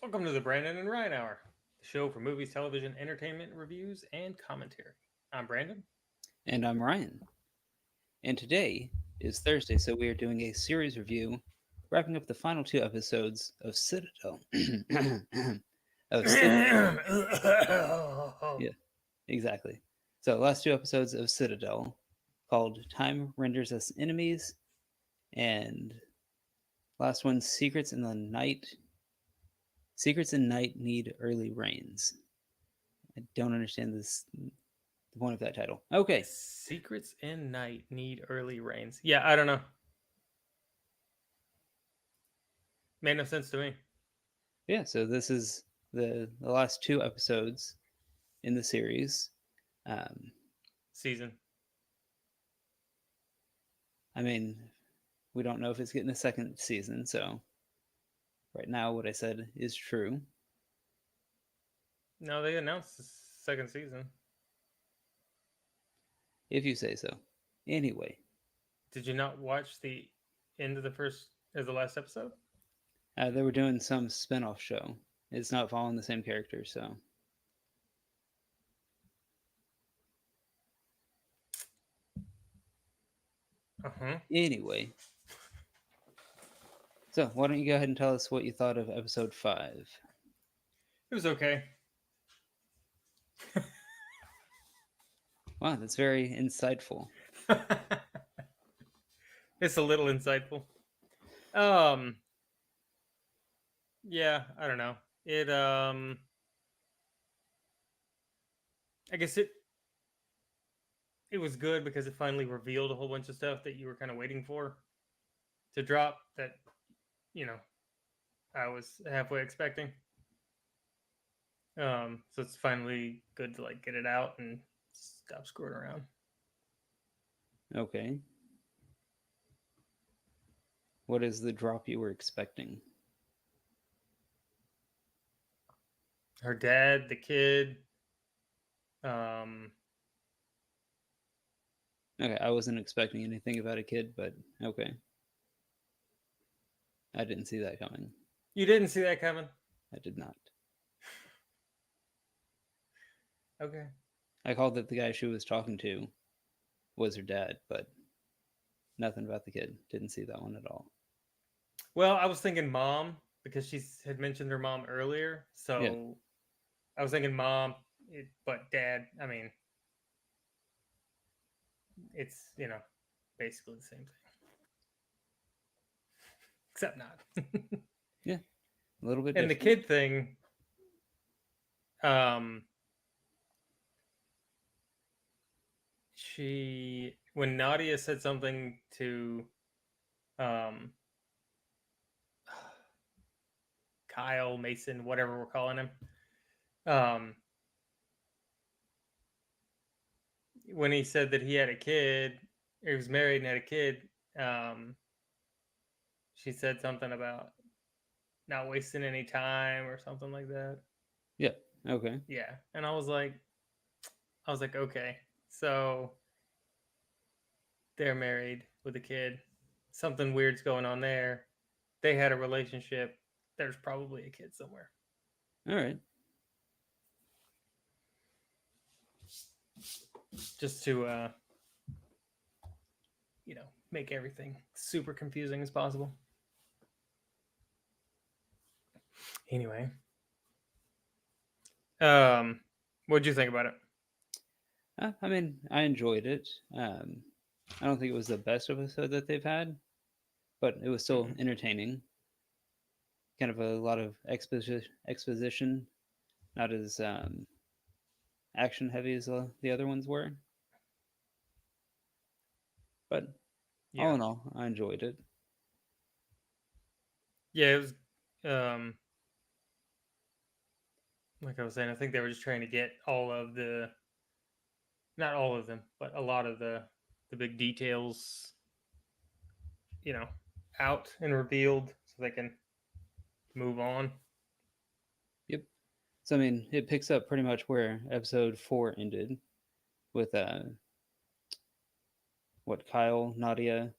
Welcome to the Brandon and Ryan Hour, the show for movies, television, entertainment, reviews, and commentary. I'm Brandon. And I'm Ryan. And today is Thursday, so we are doing a series review, wrapping up the final two episodes of Citadel. of Citadel. Yeah, exactly. So, last two episodes of Citadel, called Time Renders Us Enemies, and last one, Secrets in the Night. Secrets in Night Need Early Rains. I don't understand the point of that title. Okay, Secrets in Night Need Early Rains. Yeah, I don't know. Made no sense to me. yeah, so this is the last two episodes in the series. Um, Season. I mean, we don't know if it's getting a second season, so right now what I said is true. No, they announced the second season. If you say so. Anyway, Did you not watch the end of the first or the last episode? they were doing some spin-off show. It's not following the same character, so Uh huh. anyway. So why don't you go ahead and tell us what you thought of episode 5? It was okay. Wow, that's very insightful. It's a little insightful. Um, yeah, I don't know. I guess it was good because it finally revealed a whole bunch of stuff that you were kind of waiting for to drop that you know I was halfway expecting. So it's finally good to like get it out and stop screwing around. Okay. What is the drop you were expecting? Her dad, the kid, um, Okay, I wasn't expecting anything about a kid, but okay. I didn't see that coming. you didn't see that coming. I did not. Okay. I called that the guy she was talking to was her dad, but nothing about the kid. Didn't see that one at all. Well, I was thinking mom because she had mentioned her mom earlier, Yeah. so I was thinking mom, but dad. I mean, it's basically the same thing, except not. Yeah. A little bit And the different. kid thing, um, she when Nadia said something to um Kyle Mason, whatever we're calling him, um, when he said that he had a kid, he was married and had a kid, um, she said something about not wasting any time or something like that. Yeah. Okay. Yeah, and I was like, okay, so they're married with a kid. Something weird's going on there. They had a relationship. There's probably a kid somewhere. All right. Just to make everything super confusing as possible. Anyway, what'd you think about it? I mean, I enjoyed it. I don't think it was the best episode that they've had, but it was still Mm-mm. entertaining. Kind of a lot of exposition, not as action heavy as the other ones were. But all Yeah, in all, I enjoyed it. yeah. It was like I was saying. I think they were just trying to get all of the, not all of them, but a lot of the big details, you know, out and revealed, so they can move on. Yep. So I mean, it picks up pretty much where episode 4 ended with what Kyle, Nadia,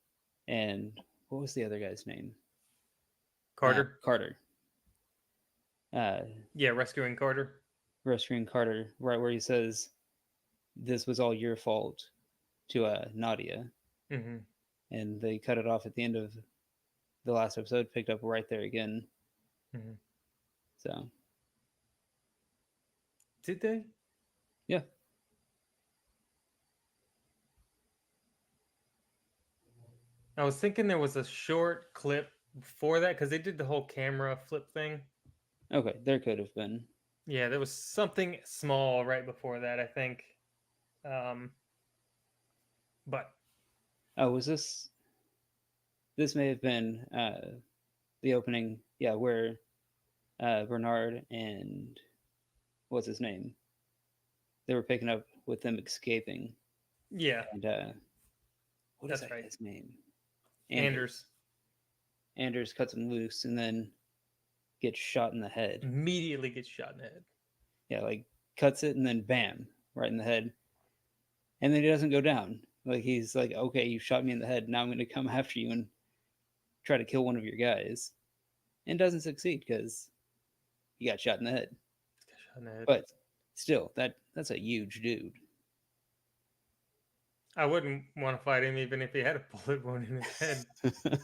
and what was the other guy's name? Carter. Carter. uh, Yeah, rescuing Carter. rescuing Carter, right where he says, "This was all your fault" to Nadia, Mm-hmm. and they cut it off at the end of the last episode, picked up right there again. Mm-hmm. So Did they? yeah, I was thinking there was a short clip before that because they did the whole camera flip thing. okay, there could have been. Yeah, there was something small right before that, I think. Um, but Oh, was this? This may have been the opening. Yeah, where Bernard and what's his name? They were picking up with them escaping, yeah, and what is that's that right. guy's name? Anders Anders cuts him loose and then gets shot in the head. immediately gets shot in the head. Yeah, like cuts it and then bam, right in the head. And then he doesn't go down. Like he's like, okay, you shot me in the head. Now I'm going to come after you and try to kill one of your guys. And doesn't succeed because he got shot in the head. Got shot in the head. But still, that's a huge dude. I wouldn't want to fight him even if he had a bullet wound in his head.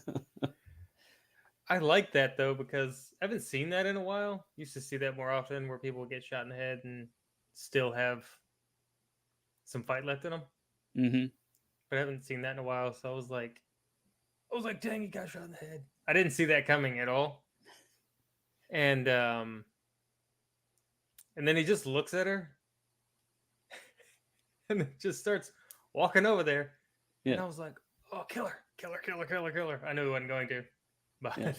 I like that though because I haven't seen that in a while. Used to see that more often where people get shot in the head and still have some fight left in them. Mm-hmm. But I haven't seen that in a while, so I was like, dang, he got shot in the head. I didn't see that coming at all. And then he just looks at her and then just starts walking over there. Yeah. And I was like, oh, kill her, kill her, kill her, kill her, kill her. I knew he wasn't going to. But Yeah.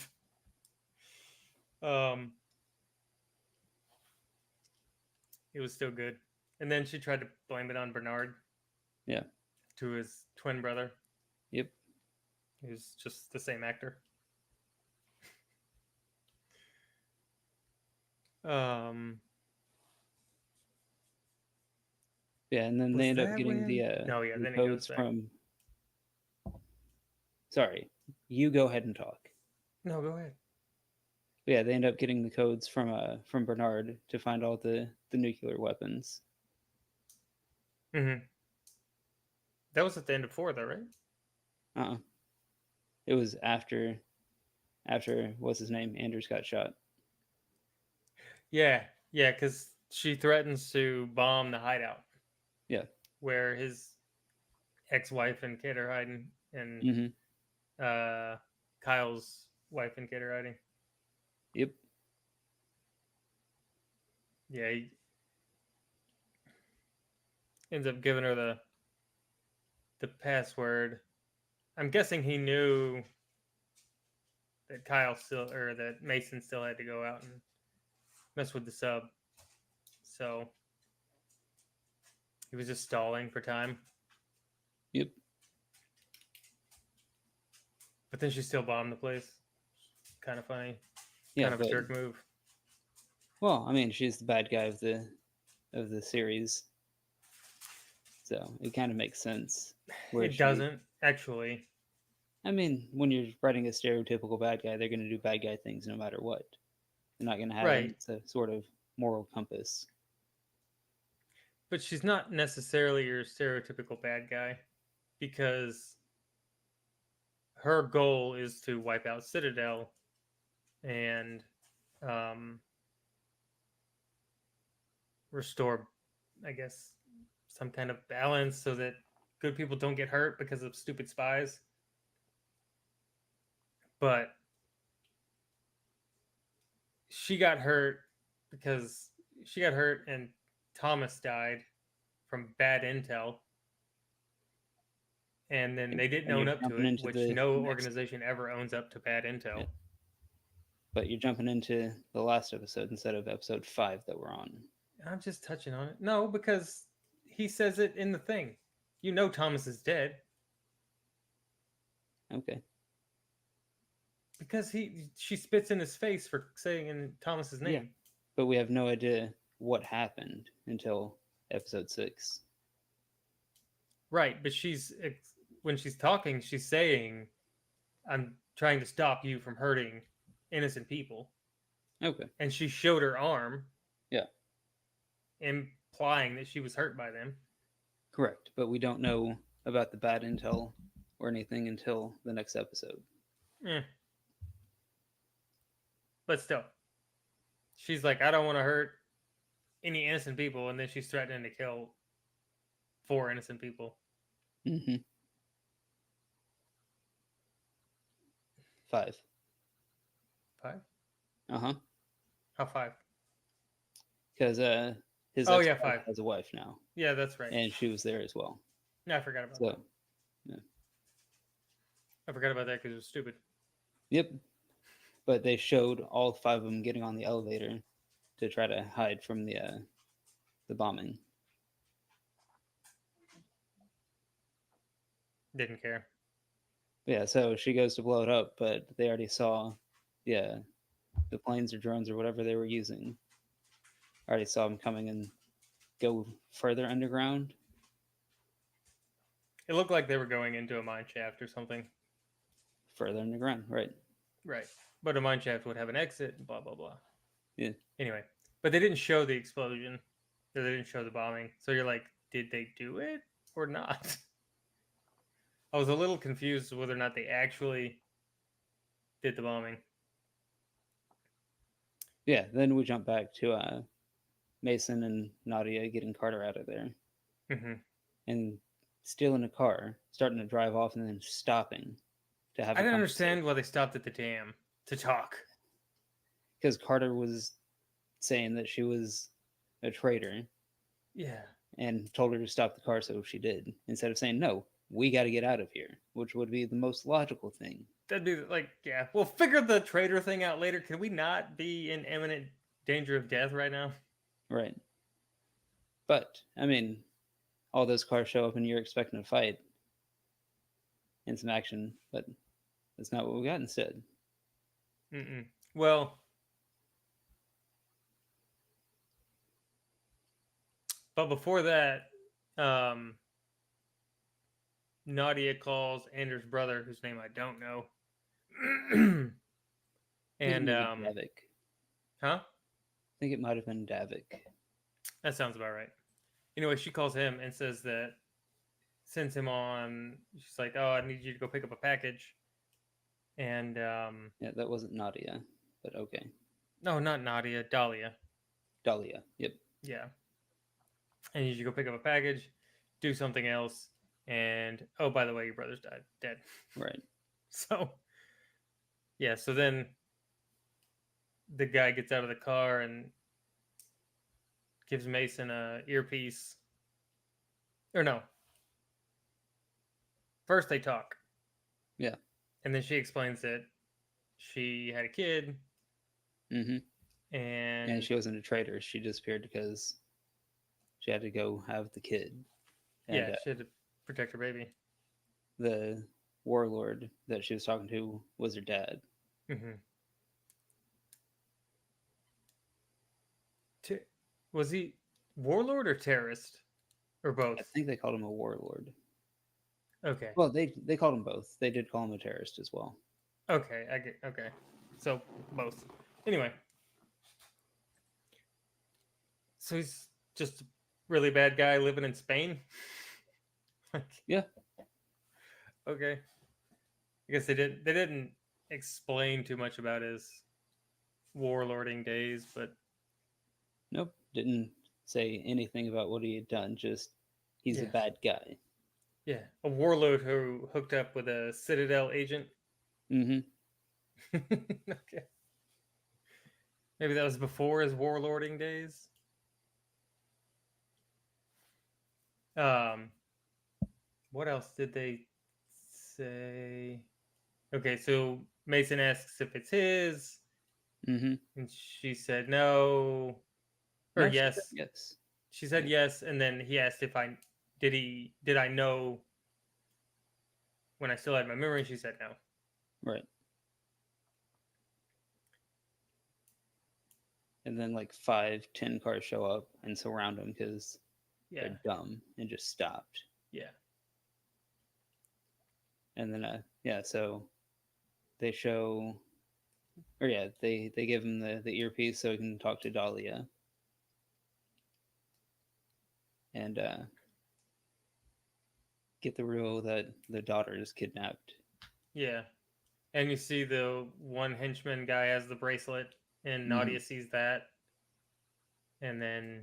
it was still good. And then she tried to blame it on Bernard. Yeah. To his twin brother. Yep. He was just the same actor. Yeah, and then Was they end up that getting when? No, yeah, the then he goes codes back. from. Sorry, you go ahead and talk. No, go ahead. But yeah, they end up getting the codes from Bernard to find all the nuclear weapons. Mm-hmm. That was at the end of 4, though, right? Uh-uh. It was after what's his name? Anders got shot. Yeah, yeah, because she threatens to bomb the hideout. Yeah. Where his ex-wife and kid are hiding, and Mm-hmm. Kyle's wife and kid are hiding. Yep. Yeah, he ends up giving her the password. I'm guessing he knew that Kyle still, or that Mason still had to go out and mess with the sub. So he was just stalling for time. Yep. But then she still bombed the place. Kind of funny. Yeah, Kind of a jerk move. Well, I mean, she's the bad guy of the series, so it kind of makes sense. It doesn't actually. I mean, when you're writing a stereotypical bad guy, they're going to do bad guy things no matter what. They're not going to have Right. a sort of moral compass. But she's not necessarily your stereotypical bad guy because her goal is to wipe out Citadel and restore, I guess, some kind of balance so that good people don't get hurt because of stupid spies. But she got hurt because she got hurt and Thomas died from bad intel. And then they didn't own up to it, which no organization ever owns up to bad intel. Yeah. But you're jumping into the last episode instead of episode 5 that we're on. I'm just touching on it. No, because he says it in the thing. You know Thomas is dead. Okay. Because she spits in his face for saying in Thomas's name. Yeah, but we have no idea what happened until episode 6. Right, but when she's talking, she's saying, "I'm trying to stop you from hurting innocent people." Okay. and she showed her arm, Yeah. implying that she was hurt by them. Correct. But we don't know about the bad intel or anything until the next episode. Eh, but still, she's like, I don't want to hurt any innocent people, and then she's threatening to kill 4 innocent people. Mm-hmm. 5. 5? Uh-huh. How 5? Because his Oh yeah, ex-wife 5. has a wife now, Yeah, that's right. and she was there as well. No, I forgot about that. So, yeah. I forgot about that because it was stupid. Yep. But they showed all 5 of them getting on the elevator to try to hide from the bombing. Didn't care. Yeah, so she goes to blow it up, but they already saw, yeah, the planes or drones or whatever they were using. Already saw them coming and go further underground. It looked like they were going into a mine shaft or something. Further underground, right? Right. But a mine shaft would have an exit and blah, blah, blah. Yeah. Anyway, but they didn't show the explosion. Or they didn't show the bombing. So you're like, did they do it or not? I was a little confused whether or not they actually did the bombing. Yeah, then we jump back to Mason and Nadia getting Carter out of there Mm-hmm. and stealing a car, starting to drive off, and then stopping to have I a didn't conversation. understand why they stopped at the dam to talk. Because Carter was saying that she was a traitor Yeah. and told her to stop the car, so she did, instead of saying, no, we got to get out of here, which would be the most logical thing. That'd be like, yeah, we'll figure the traitor thing out later. Can we not be in imminent danger of death right now? Right. But, I mean, all those cars show up and you're expecting a fight and some action, but that's not what we got instead. Mm-mm. Well, but before that, um, Nadia calls Anders' brother, whose name I don't know. I think And, maybe Davik. huh? I think it might have been Davik. That sounds about right. Anyway, she calls him and says that, sends him on. She's like, oh, I need you to go pick up a package. And, Yeah, that wasn't Nadia, but okay. no, not Nadia, Dahlia. Dahlia. Yep. Yeah. And you should go pick up a package, do something else, and oh, by the way, your brother's dead. Right. So, yeah. So then the guy gets out of the car and gives Mason a earpiece. Or no. First they talk. Yeah. And then she explains that she had a kid Mm-hmm. and And she wasn't a traitor. She disappeared because she had to go have the kid. And yeah, she had to protect her baby. the warlord that she was talking to was her dad. Mm-hmm. Was he warlord or terrorist or both? I think they called him a warlord. Okay. Well, they called him both. They did call him a terrorist as well. Okay, I get. Okay, so both. Anyway, so he's just a really bad guy living in Spain. Like, Yeah. okay. I guess they didn't explain too much about his warlording days, but Nope. Didn't say anything about what he had done. Just he's a yeah, bad guy. yeah, a warlord who hooked up with a Citadel agent. Mm-hmm. Okay, maybe that was before his warlording days. Um, what else did they say? Okay, so Mason asks if it's his, Mm-hmm. and she said no, or No, she said yes. yes. She said Yeah. yes, and then he asked if did I know when I still had my memory. She said no. Right. And then like 5, 10 cars show up and surround him because Yeah, they're dumb and just stopped. yeah, And then yeah, so they show Or yeah, they give him the earpiece so he can talk to Dahlia, and get the reveal that the daughter is kidnapped. Yeah. And you see the one henchman guy has the bracelet, and Hmm. Nadia sees that. And then,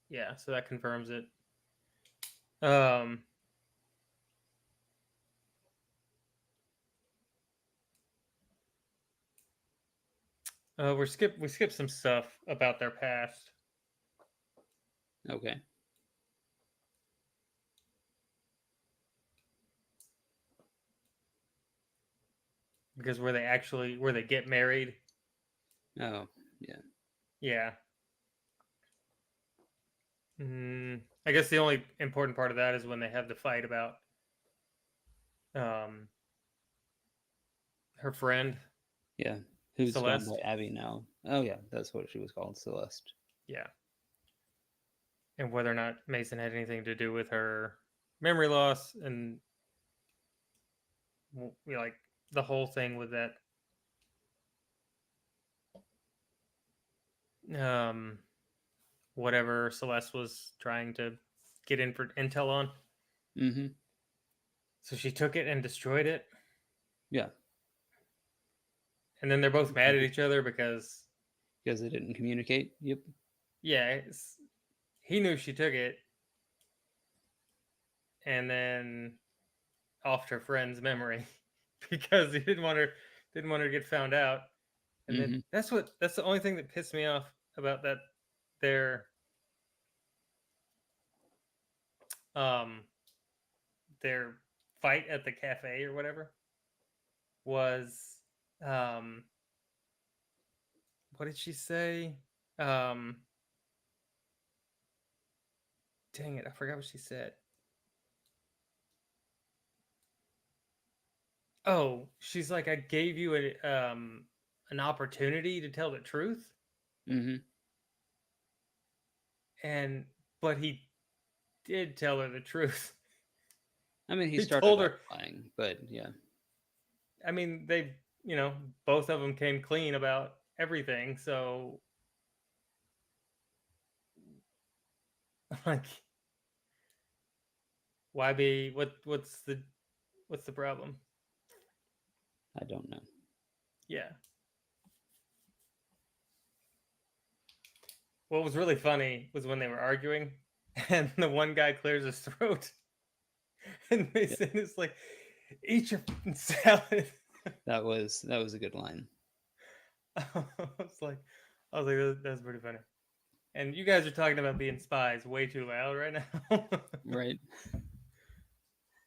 yeah, so that confirms it. Um, we skip some stuff about their past Okay. because where they get married. Oh, yeah. Yeah. I guess the only important part of that is when they have the fight about um, her friend Yeah. Who's gone by Celeste. Abby now? Oh, yeah, that's what she was called, Celeste. Yeah, and whether or not Mason had anything to do with her memory loss, and like the whole thing with that um, whatever Celeste was trying to get in for intel on. Mm-hmm. So she took it and destroyed it, Yeah. and then they're both mad at each other because Because they didn't communicate. Yep. yeah, he knew she took it, and then offed her friend's memory because he didn't want her to get found out. And then Mm-hmm. that's the only thing that pissed me off about that their um their fight at the cafe or whatever was um what did she say? Um dang it, I forgot what she said. Oh, she's like, I gave you an opportunity to tell the truth, Mm-hmm. and but he did tell her the truth. I mean, he He started told off her. lying, but yeah. I mean, they, both of them came clean about everything. So, like, why be? What's the problem? I don't know. Yeah. What was really funny was when they were arguing, and the one guy clears his throat, and Yeah. Mason is like, "Eat your salad." That was a good line. I was like, that's pretty funny. And you guys are talking about being spies way too loud right now. Right.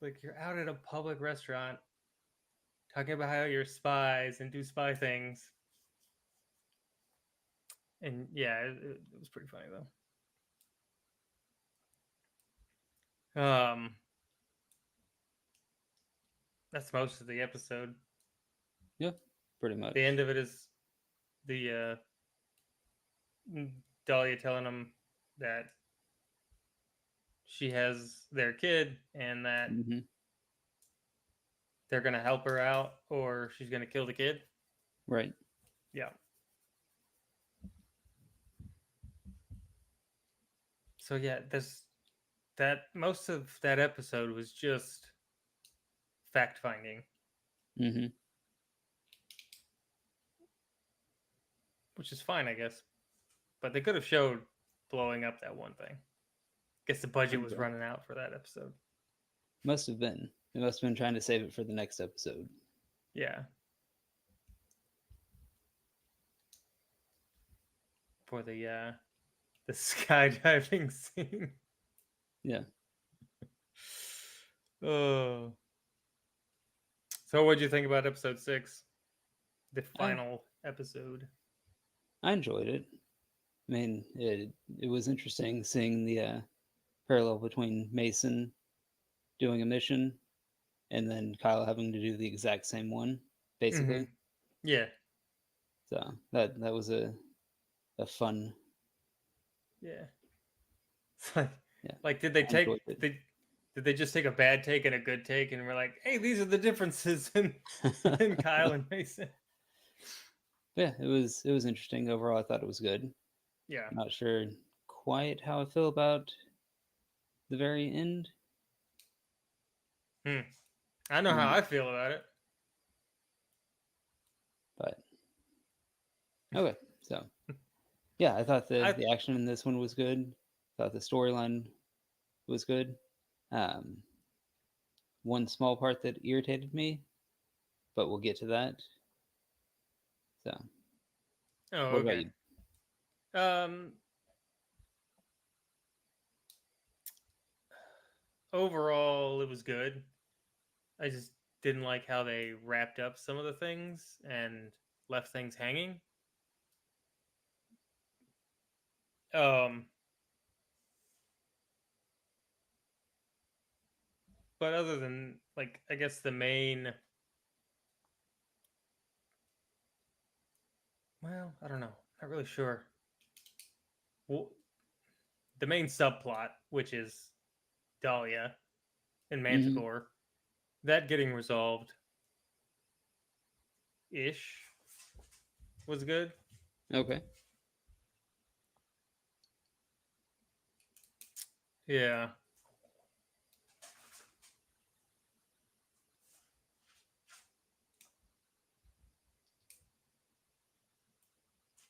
Like you're out at a public restaurant talking about how you're spies and do spy things. And yeah, it was pretty funny though. That's most of the episode. Yeah. Pretty much. The end of it is the Dahlia telling them that she has their kid and that Mm-hmm. they're gonna help her out or she's gonna kill the kid. Right. Yeah. So yeah, this that most of that episode was just fact finding, Mm-hmm. which is fine, I guess. But they could have showed blowing up that one thing. Guess the budget was Okay. running out for that episode. Must have been. They must have been trying to save it for the next episode. Yeah, for the skydiving scene. Yeah. Oh, so what'd you think about episode 6, the I final episode? I enjoyed it. I mean, it was interesting seeing the parallel between Mason doing a mission and then Kyle having to do the exact same one, Mm-hmm. basically. Yeah, So that was a fun. yeah. It's like, Yeah, did they I enjoyed take it. did they just take a bad take and a good take, and we're like, hey, these are the differences in Kyle and Mason? Yeah, it was interesting overall. I thought it was good. Yeah. Not sure quite how I feel about the very end, Hmm. I know how mm, I feel about it. but okay. So yeah, I thought I the action in this one was good. Thought the storyline was good. Um, One small part that irritated me, but we'll get to that. So, oh what about okay. you? Um. Overall, it was good. I just didn't like how they wrapped up some of the things and left things hanging. Um. But other than like, I guess the main. Well, I don't know. Not really sure. Well, the main subplot, which is Dahlia and Hmm. Manticore, that getting resolved ish was good. Okay. Yeah.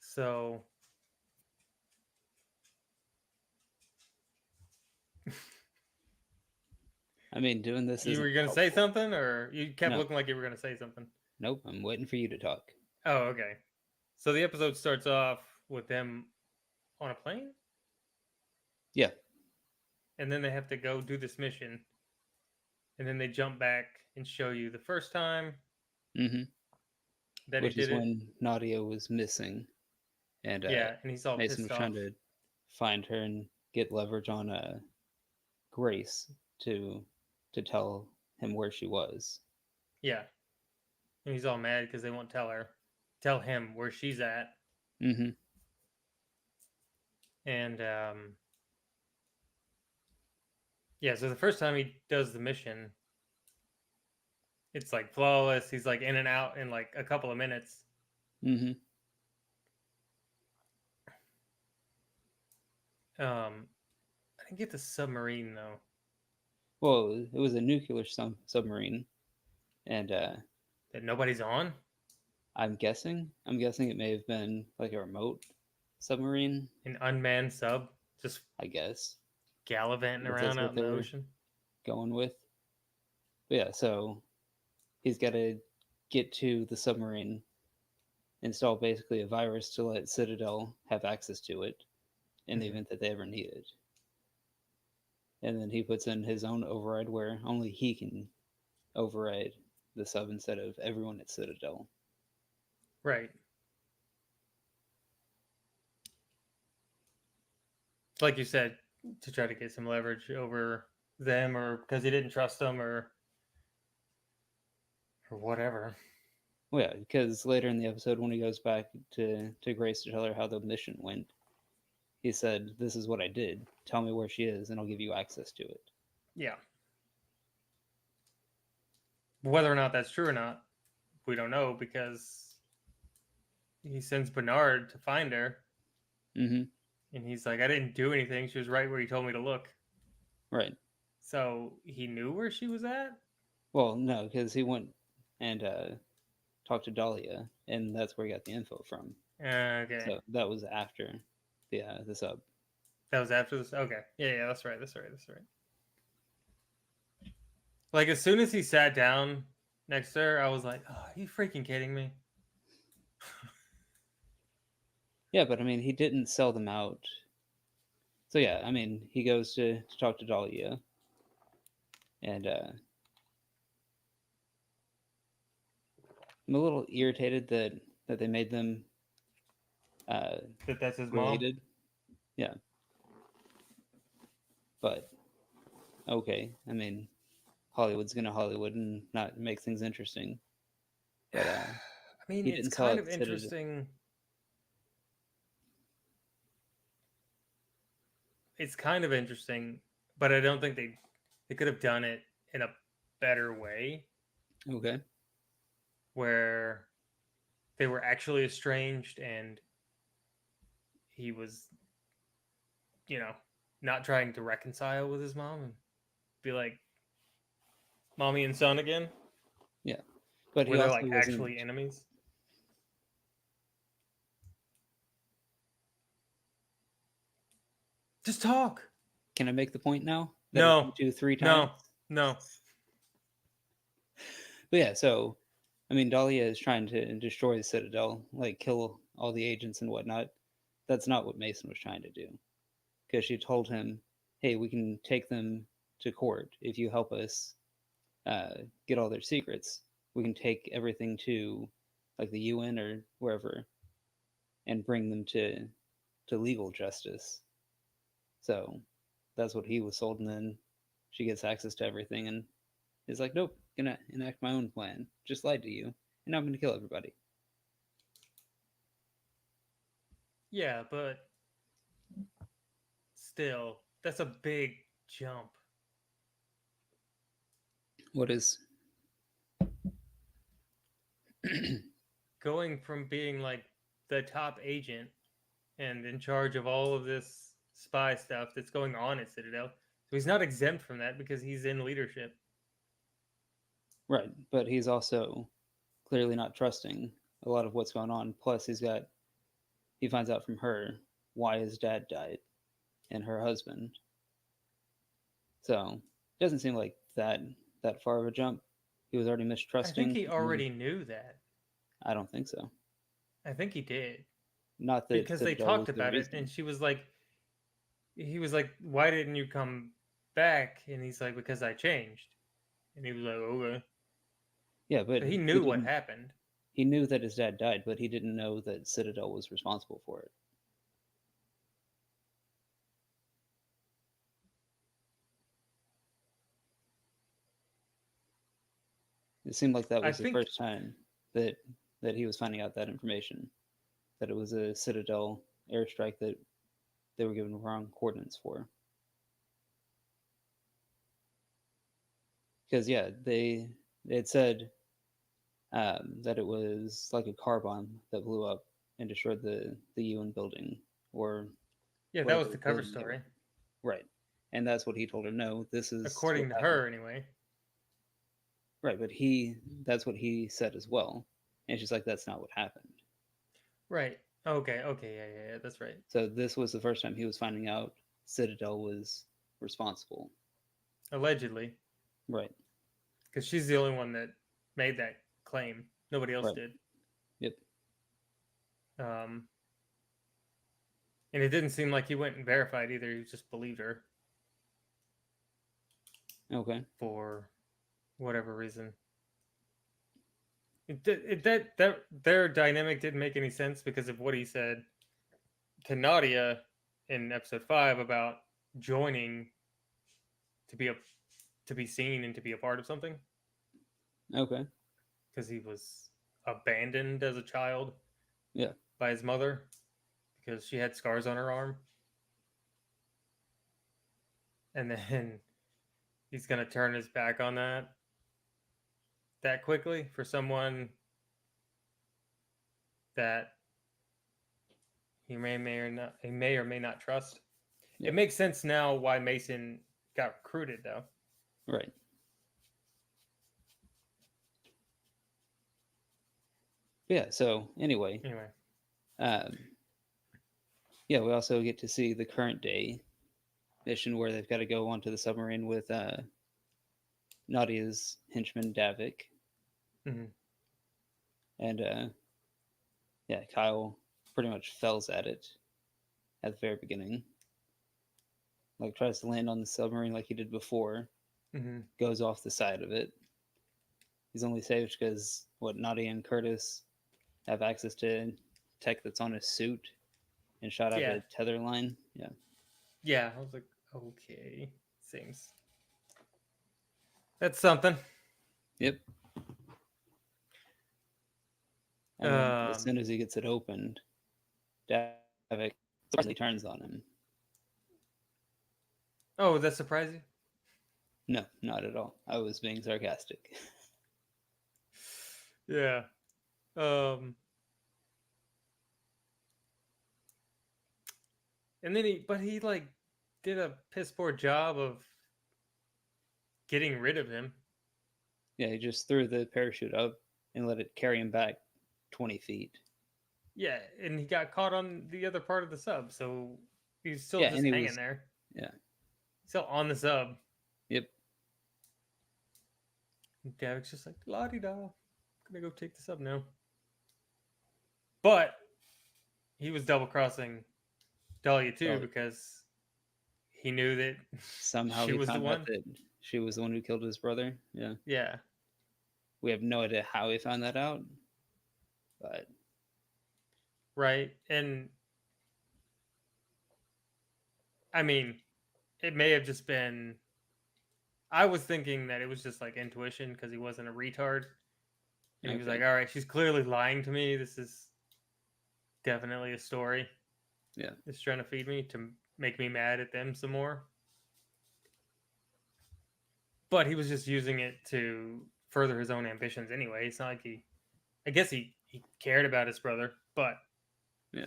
So I mean, doing this you isn't were gonna say helpful. something, or you kept No, looking like you were gonna say something? nope. I'm waiting for you to talk. Oh, okay. So the episode starts off with them on a plane, Yeah. and then they have to go do this mission, and then they jump back and show you the first time Hmm. that he Which did is it. when Nadia was missing, and Yeah, and he's all Mason pissed was trying off. to find her and get leverage on Grace to tell him where she was. Yeah, and he's all mad because they won't tell him where she's at. Hmm. And yeah, so the first time he does the mission, it's like flawless. He's like in and out in like a couple of minutes. Hmm. I didn't get the submarine though. Well, it was a nuclear submarine, and That nobody's on. I'm guessing it may have been like a remote submarine. An unmanned sub just I guess gallivanting I guess around that's out what in the they're ocean. going with. But yeah, so he's got to get to the submarine, install basically a virus to let Citadel have access to it in the Mm-hmm. event that they ever need it. And then he puts in his own override where only he can override the sub instead of everyone at Citadel. Right. Like you said, to try to get some leverage over them, or because he didn't trust them, or whatever. Well, yeah, because later in the episode, when he goes back to Grace to tell her how the mission went, he said, "This is what I did. Tell me where she is, and I'll give you access to it." Yeah. Whether or not that's true or not, we don't know because he sends Bernard to find her, Hmm. and he's like, "I didn't do anything. She was right where he told me to look." Right. So he knew where she was at. Well, no, because he went and talked to Dahlia, and that's where he got the info from. Okay, So that was after the sub. that was after this. Okay, yeah, that's right. That's right. Like as soon as he sat down next to her, I was like, "Oh, are you freaking kidding me?" Yeah, but I mean, he didn't sell them out. So yeah, I mean, he goes to talk to Dahlia, and I'm a little irritated that they made them uh, That that's his mom. related. Yeah, but okay. I mean, Hollywood's gonna Hollywood and not make things interesting. But I mean, he it's didn't sell kind out of Citadel. interesting. It's kind of interesting, but I don't think they could have done it in a better way Okay. where they were actually estranged and he was, you know, not trying to reconcile with his mom and be like mommy and son again, Yeah, but he where they're also like wasn't. actually enemies. Just talk. Can I make the point now that I No, came to three times? no, no. But yeah, so I mean, Dahlia is trying to destroy the Citadel, like kill all the agents and whatnot. That's not what Mason was trying to do, because she told him, "Hey, we can take them to court if you help us get all their secrets. We can take everything to like the UN or wherever and bring them to legal justice." So that's what he was sold, and then she gets access to everything and is like, "Nope, gonna enact my own plan. Just lied to you, and I'm gonna kill everybody." Yeah, but still, that's a big jump. What is? Going from being like the top agent and in charge of all of this spy stuff that's going on at Citadel. So he's not exempt from that because he's in leadership. Right, but he's also clearly not trusting a lot of what's going on. Plus, he finds out from her why his dad died and her husband. So it doesn't seem like that far of a jump. He was already I think mistrusting. he already knew that. I don't think so. I think he did Not that because they Citadel was talked the about it reason. and she was like, he was like, why didn't you come back? And he's like, because I changed. And he was like, okay. Yeah, but So he he knew what didn't. happened. He knew that his dad died, but he didn't know that Citadel was responsible for it. It seemed like that I was the think, first time that that he was finding out that information. That it was a Citadel airstrike that they were given wrong coordinates for. Because yeah, they had said that it was like a car bomb that blew up and destroyed the UN building or yeah, that was whatever the cover building they were story, in. Right, and that's what he told her. No, this is what according to happened. her, anyway. Right, but that's what he said as well, and she's like, that's not what happened. Right. Okay. Okay. Yeah. Yeah. Yeah. That's right. So this was the first time he was finding out Citadel was responsible. Allegedly, Right, because she's the only one that made that claim. Nobody else right, did. yep, Um, and it didn't seem like he went and verified either. He just believed her okay, for whatever reason. That their dynamic didn't make any sense because of what he said to Nadia in episode 5 about joining to be a to be seen and to be a part of something okay, because he was abandoned as a child yeah, by his mother because she had scars on her arm, and then he's gonna turn his back on that quickly for someone that he may or may not trust. yeah, It makes sense now why Mason got recruited though. right. But yeah. So anyway, Anyway, um, yeah, we also get to see the current day mission where they've got to go onto the submarine with Nadia's henchman Davik, mm-hmm. and yeah, Kyle pretty much fells at it at the very beginning. Like tries to land on the submarine like he did before, Mm-hmm. goes off the side of it. He's only saved because what Nadia and Curtis have access to tech that's on his suit and shot out Yeah, a tether line. Yeah. yeah. I was like, okay, seems that's something. Yep. And then as Um, soon as he gets it opened, Davik surprisingly turns on him. oh, that surprised you? No, not at all. I was being sarcastic. Yeah. Um, And then he like did a piss poor job of getting rid of him. Yeah, he just threw the parachute up and let it carry him back 20 feet. Yeah, and he got caught on the other part of the sub, so he's still Yeah, just and he hanging was, there. yeah, Still on the sub. yep, And Davik's just like, la di da. I'm gonna go take the sub now. But he was double crossing Dahlia too Dahlia. because he knew that Somehow she he was the found out one. that she was the one who killed his brother. Yeah, Yeah, we have no idea how he found that out, but right. And I mean, it may have just been. I was thinking that it was just like intuition because he wasn't a retard, and he was like, okay, "All right, she's clearly lying to me. This is definitely a story. yeah, It's trying to feed me to make me mad at them some more." But he was just using it to further his own ambitions anyway. It's not like I guess he cared about his brother, but yeah,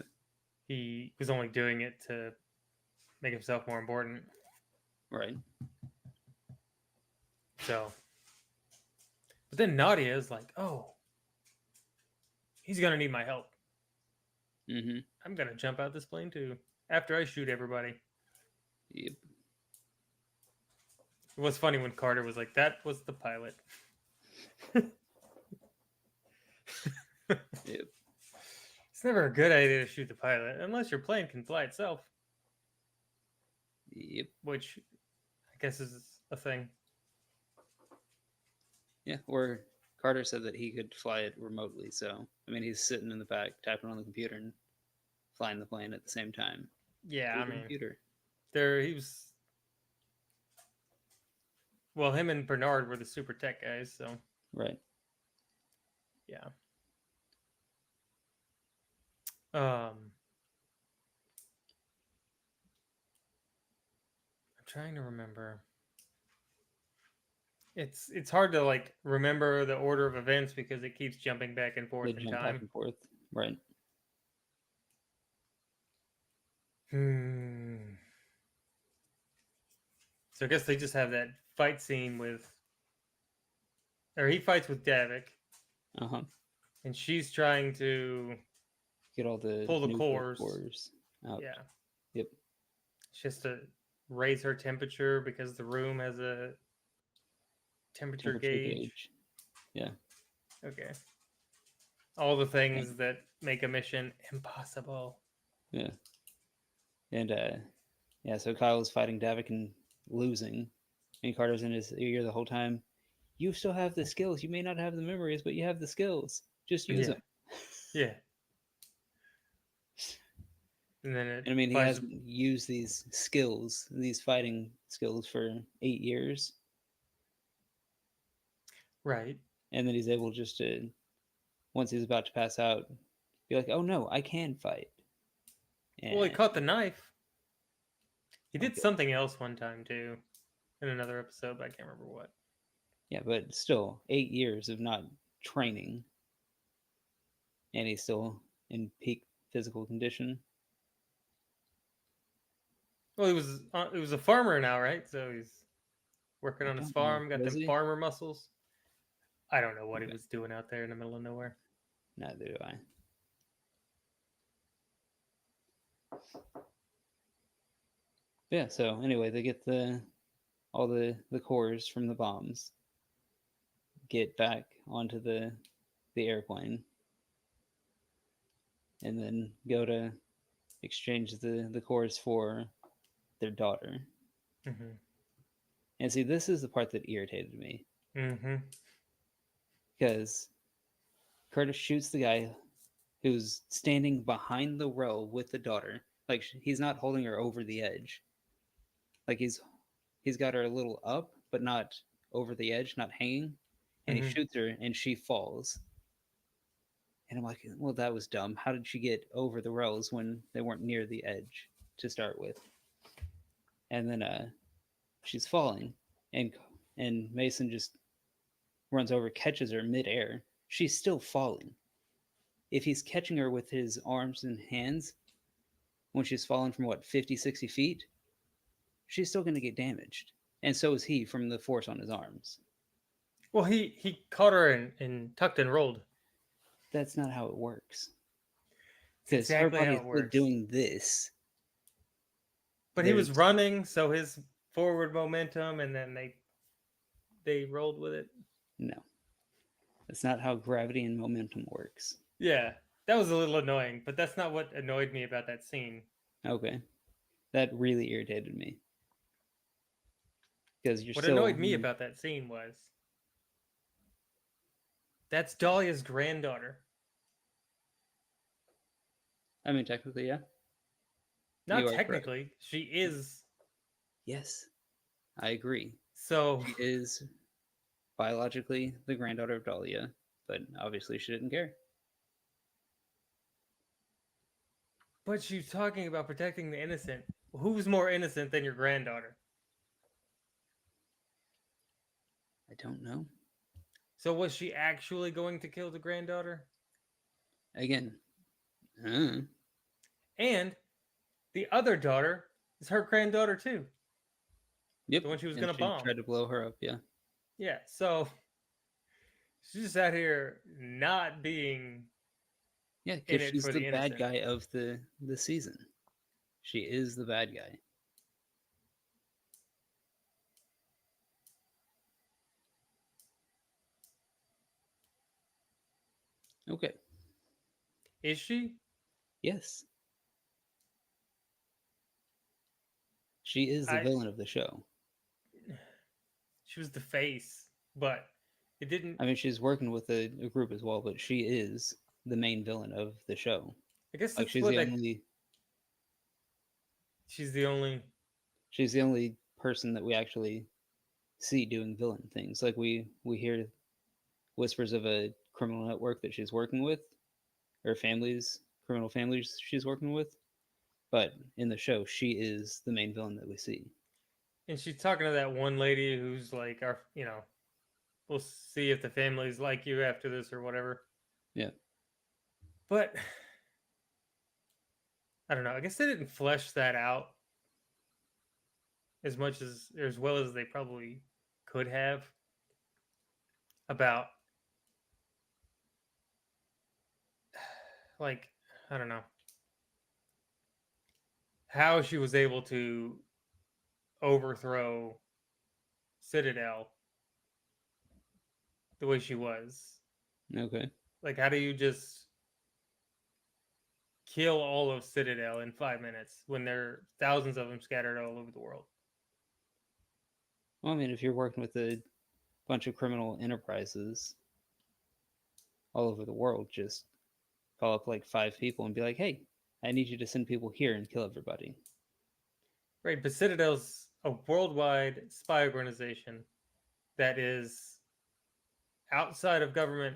he was only doing it to make himself more important. right, So, but then Nadia is like, "Oh, he's gonna need my help. mm-hmm, I'm gonna jump out this plane too after I shoot everybody." yep, It was funny when Carter was like, "That was the pilot." yep, It's never a good idea to shoot the pilot unless your plane can fly itself, yep, which I guess is a thing. yeah. Or Carter said that he could fly it remotely, so I mean, he's sitting in the back, tapping on the computer and flying the plane at the same time Yeah, through I the mean, computer. there he was. Well, him and Bernard were the super tech guys, so Right. yeah. I'm trying to remember. It's hard to like remember the order of events because it keeps jumping back and They forth in jump back time. and forth. Right. Hmm. So I guess they just have that fight scene with, or he fights with Davik, Uh huh. and she's trying to Get all the pull the nuclear cores. cores out. Yeah, Yep. she has to raise her temperature because the room has a temperature Temperature gauge. gauge. Yeah. Okay, all the And, things that make a mission impossible. yeah. And yeah. So Kyle's fighting Davik and losing, and Carter's in his ear the whole time. You still have the skills. You may not have the memories, but you have the skills. Just use Yeah, them. yeah. And then it And I mean, he flies hasn't used these skills, these fighting skills, for 8 years, right. and then he's able just to, once he's about to pass out, be like, "Oh no, I can fight." Well, he And caught the knife. He did okay, something else one time too, in another episode, but I can't remember what. yeah, but still, 8 years of not training, and he's still in peak physical condition. Well, he was a farmer now, right? So he's working I on his don't know. farm, got Was them he? farmer muscles. I don't know what he Okay. was doing out there in the middle of nowhere. Neither do I. Yeah. So anyway, they get the all the cores from the bombs, get back onto the airplane, and then go to exchange the cores for their daughter. Mm-hmm. And see, this is the part that irritated me Mm-hmm. because Curtis shoots the guy who's standing behind the row with the daughter. Like he's not holding her over the edge. Like he's got her a little up, but not over the edge, not hanging. And he Mm-hmm. shoots her, and she falls. And I'm like, well, that was dumb. How did she get over the rails when they weren't near the edge to start with? And then she's falling, and Mason just runs over, catches her midair. She's still falling. If he's catching her with his arms and hands, when she's fallen from what 50, 60 feet, she's still going to get damaged, and so is he from the force on his arms. Well, he caught her and tucked and rolled. That's not how it works. It's Because her exactly body how is it still works. doing this. But he was There's running, so his forward momentum, and then they rolled with it. no. That's not how gravity and momentum works. Yeah, that was a little annoying, but that's not what annoyed me about that scene. Okay. That really irritated me. Because you're What still. annoyed me about that scene was that's Dahlia's granddaughter. I mean, technically, yeah. Not You are correct. technically, she is. Yes, I agree. So, She is biologically the granddaughter of Dahlia, but obviously she didn't care. but she's talking about protecting the innocent. Who's more innocent than your granddaughter? I don't know. So, was she actually going to kill the granddaughter? Again, uh, And the other daughter is her granddaughter too, yep. the one she was And going to she bomb. tried to blow her up, yeah. Yeah, so she's just out here not being Yeah, in because it she's for the the bad innocent. guy of the season. She is the bad guy. Okay. Is she? Yes. She is the I. villain of the show. She was the face, but it didn't. I mean, she's working with a group as well, but she is the main villain of the show. I guess Like that's she's what the I. only She's the only. she's the only person that we actually see doing villain things. Like we hear whispers of a criminal network that she's working with, or families, criminal families she's working with. But in the show, she is the main villain that we see. And she's talking to that one lady who's like, our, we'll see if the family's like you after this or whatever. Yeah. But I don't know. I guess they didn't flesh that out as much as well as they probably could have about like I don't know how she was able to overthrow Citadel the way she was. Okay. Like, how do you just kill all of Citadel in 5 minutes when there are thousands of them scattered all over the world? Well, I mean, if you're working with a bunch of criminal enterprises all over the world, just call up like 5 people and be like, "Hey, I need you to send people here and kill everybody." Right, but Citadel's a worldwide spy organization that is outside of government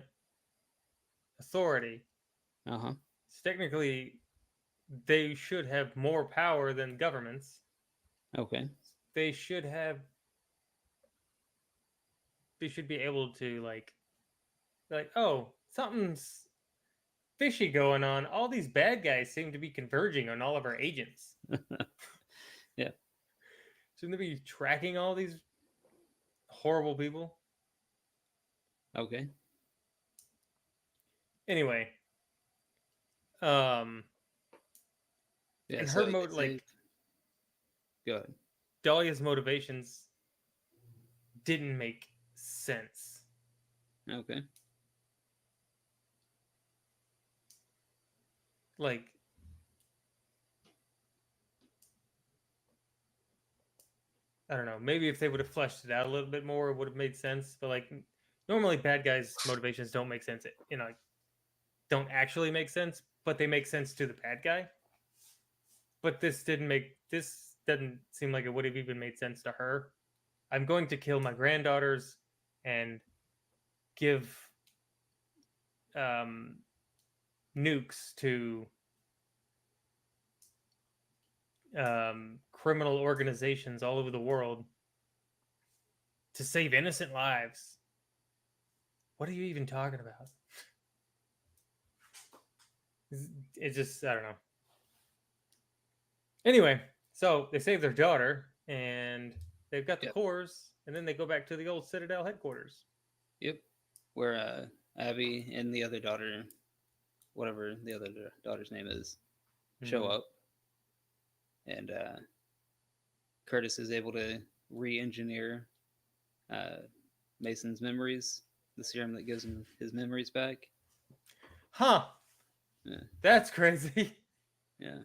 authority. Uh huh. So technically, they should have more power than governments. Okay. They should have. They should be able to like, oh, something's fishy going on. All these bad guys seem to be converging on all of our agents. Yeah. Shouldn't they be tracking all these horrible people? Okay. Anyway, um, Yeah. and So her they mode, save. like Go ahead. Dahlia's motivations didn't make sense. Okay. Like, I don't know. Maybe if they would have fleshed it out a little bit more, it would have made sense. But like, normally bad guys' motivations don't make sense. Don't actually make sense, but they make sense to the bad guy. But this didn't make this doesn't seem like it would have even made sense to her. I'm going to kill my granddaughters and give um, nukes to criminal organizations all over the world to save innocent lives. What are you even talking about? It just, I don't know. Anyway, so they save their daughter, and they've got the Yep. cores, and then they go back to the old Citadel headquarters. Yep. Where Abby and the other daughter, whatever the other daughter's name is, show Mm-hmm. up, and Curtis is able to re-engineer uh, Mason's memories, the serum that gives him his memories back. Huh? Yeah. That's crazy. Yeah.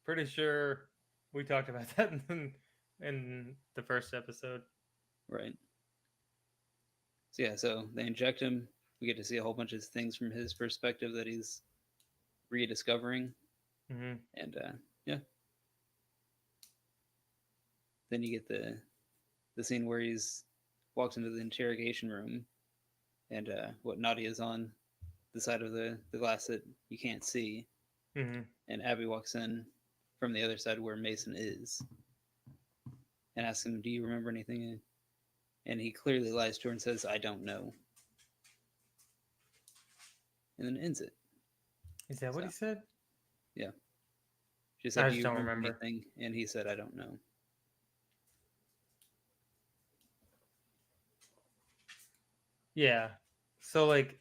Pretty sure we talked about that in the first episode. Right. So yeah, so they inject him. We get to see a whole bunch of things from his perspective that he's rediscovering, Mm-hmm. and yeah, then you get the scene where he's walks into the interrogation room, and what Nadia's on the side of the glass that you can't see, Mm-hmm. and Abby walks in from the other side where Mason is, and asks him, "Do you remember anything?" And he clearly lies to her and says, "I don't know," and then ends it. Is that what So he said? yeah, she said, I "Do just you don't remember remember. anything?" And he said, "I don't know." Yeah. So like,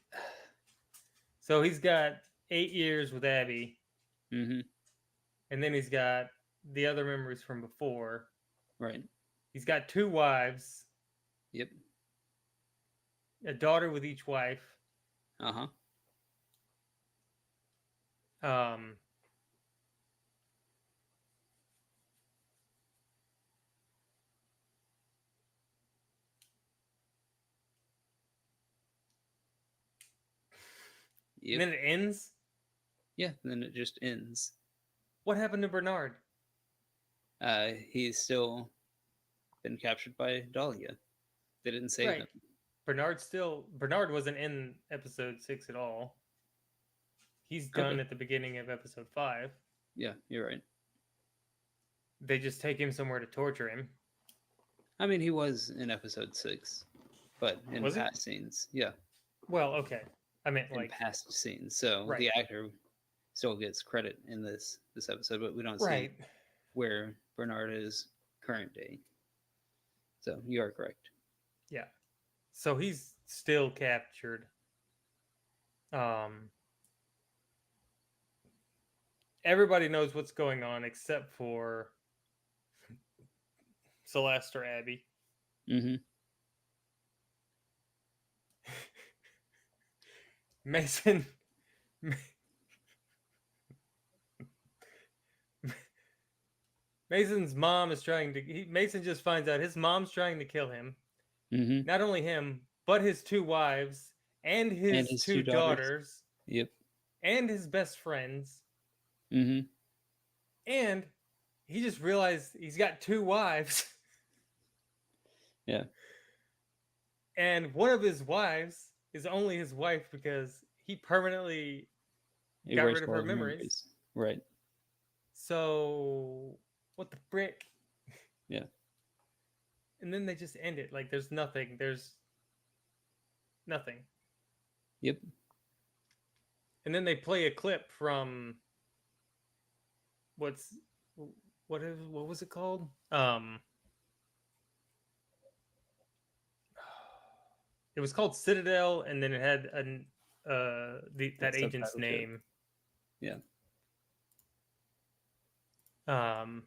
so he's got 8 years with Abby, Mm-hmm. and then he's got the other memories from before. Right. He's got two wives, Yep. a daughter with each wife. Uh huh. Um, and Yep. then it ends. Yeah. And then it just ends. What happened to Bernard? He's still been captured by Dahlia. They didn't save Right. him. Bernard wasn't in episode 6 at all. He's Okay. done at the beginning of episode 5. Yeah, you're right. They just take him somewhere to torture him. I mean, he was in episode 6, but in Was he? past scenes. Yeah, Well, okay. I meant in like past scenes. So right. the actor still gets credit in this episode, but we don't see Right. where Bernard is current day. So you are correct. Yeah. So he's still captured. Um Everybody knows what's going on except for Celeste or Abby. Mm-hmm. Mason Mason's mom is trying to Mason just finds out his mom's trying to kill him. Mm-hmm. Not only him, but his two wives and And his his two two daughters. daughters Yep. and his best friends. Mm-hmm. And he just realized he's got two wives. Yeah. And one of his wives is only his wife because he permanently got rid Erased of all her of your memories. memories. Right. So what the frick? Yeah. And then they just end it. Like there's nothing. There's nothing. Yep. And then they play a clip from what's what was it called? It was called Citadel, and then it had an that That agent's subtitle ship. name. Yeah. Um,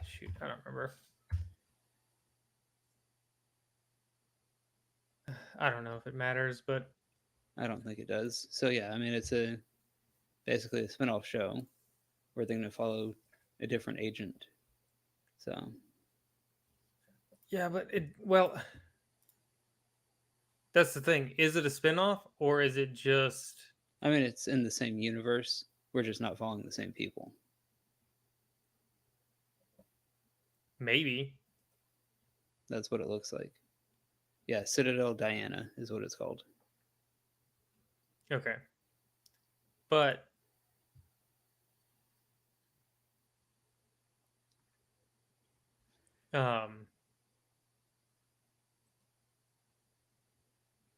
shoot, I don't remember. I don't know if it matters, but I don't think it does. So yeah, I mean, it's basically a spin-off show where they're going to follow a different agent. So yeah, but it well, that's the thing. Is it a spinoff or is it just I mean, it's in the same universe. We're just not following the same people. maybe? That's what it looks like. Yeah, Citadel Diana is what it's called. Okay, but um,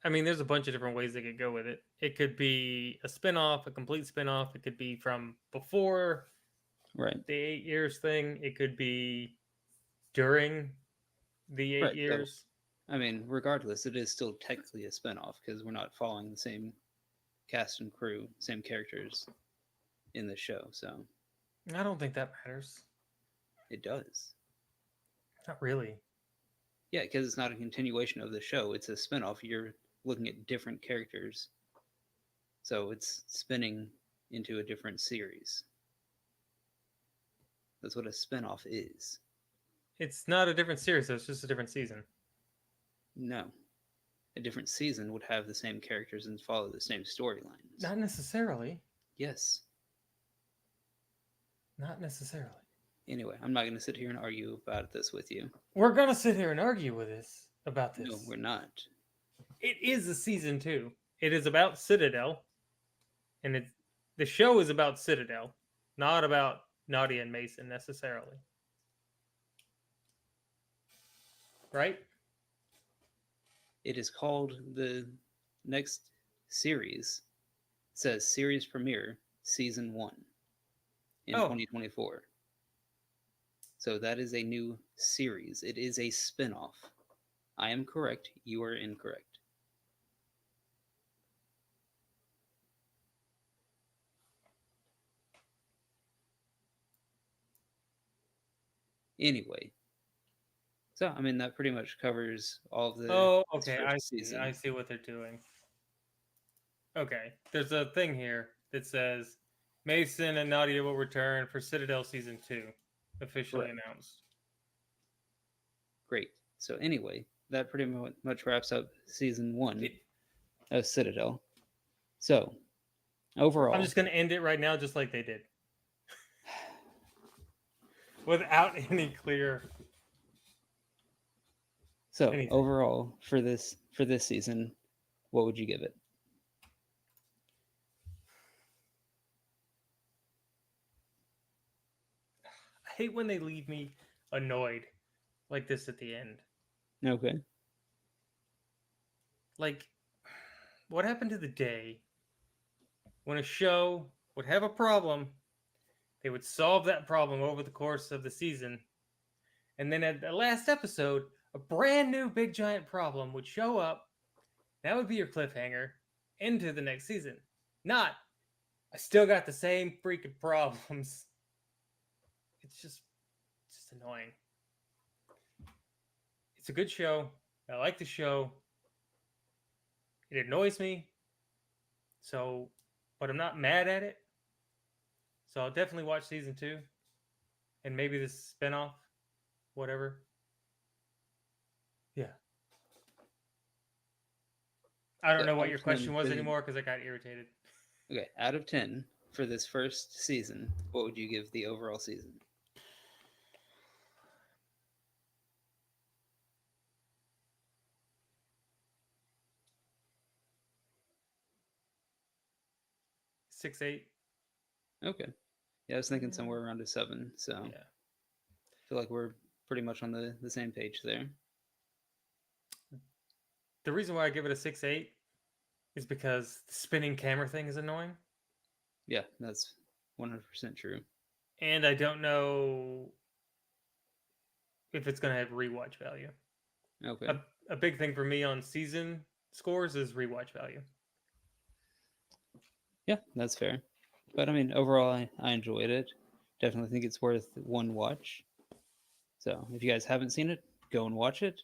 I mean, there's a bunch of different ways they could go with it. It could be a spin-off, a complete spin-off. It could be from before Right. the 8 years thing. It could be during the eight Right. So, years. I mean, regardless, it is still technically a spin-off because we're not following the same cast and crew, same characters in the show. So I don't think that matters. it does. Not really. Yeah, because it's not a continuation of the show. It's a spin-off. You're looking at different characters. So it's spinning into a different series. That's what a spin-off is. It's not a different series, so it's just a different season. No. A different season would have the same characters and follow the same storylines. Not necessarily. Yes. Not necessarily. Anyway, I'm not going to sit here and argue about this with you. We're gonna sit here and argue with this about this. No, we're not. It is a season 2. It is about Citadel, and the show is about Citadel, not about Nadia and Mason necessarily. Right? It is called the next series. It says series premiere season 1 in 2024. So that is a new series. It is a spin-off. I am correct. You are incorrect. Anyway. So, I mean, that pretty much covers all of the okay. I see. season. I see what they're doing. Okay. There's a thing here that says Mason and Nadia will return for Citadel season 2, officially announced. Great. So anyway, that pretty much wraps up season 1 of Citadel. So, overall, I'm just going to end it right now, just like they did, without any clear. So overall, for this season, what would you give it? I hate when they leave me annoyed like this at the end. Okay. Like, what happened to the day when a show would have a problem, they would solve that problem over the course of the season, and then at the last episode, a brand new big giant problem would show up. That would be your cliffhanger into the next season. Not, I still got the same freaking problems. It's just annoying. It's a good show. I like the show. It annoys me. So, but I'm not mad at it. So I'll definitely watch season 2. And maybe this spinoff. Whatever. Yeah. I don't know what your question was anymore because I got irritated. Okay, out of 10 for this first season, what would you give the overall season? Six, 8. Okay. Yeah, I was thinking somewhere around a 7. So yeah. I feel like we're pretty much on the same page there. The reason why I give it a 6-8 is because the spinning camera thing is annoying. Yeah, that's 100% true. And I don't know if it's going to have rewatch value. Okay. A big thing for me on season scores is rewatch value. Yeah, that's fair. But I mean, overall, I enjoyed it. Definitely think it's worth one watch. So if you guys haven't seen it, go and watch it.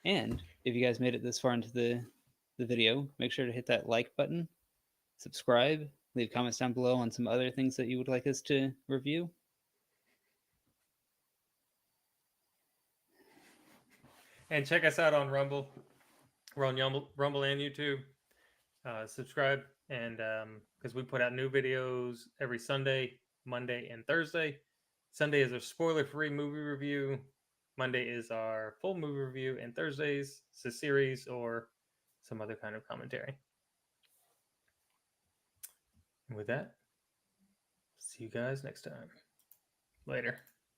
And if you guys made it this far into the video, make sure to hit that like button, subscribe, leave comments down below on some other things that you would like us to review. And check us out on Rumble. We're on Rumble and YouTube. Subscribe, and because we put out new videos every Sunday, Monday, and Thursday. Sunday is our spoiler-free movie review. Monday is our full movie review, and Thursdays is a series or some other kind of commentary. And with that, see you guys next time. Later.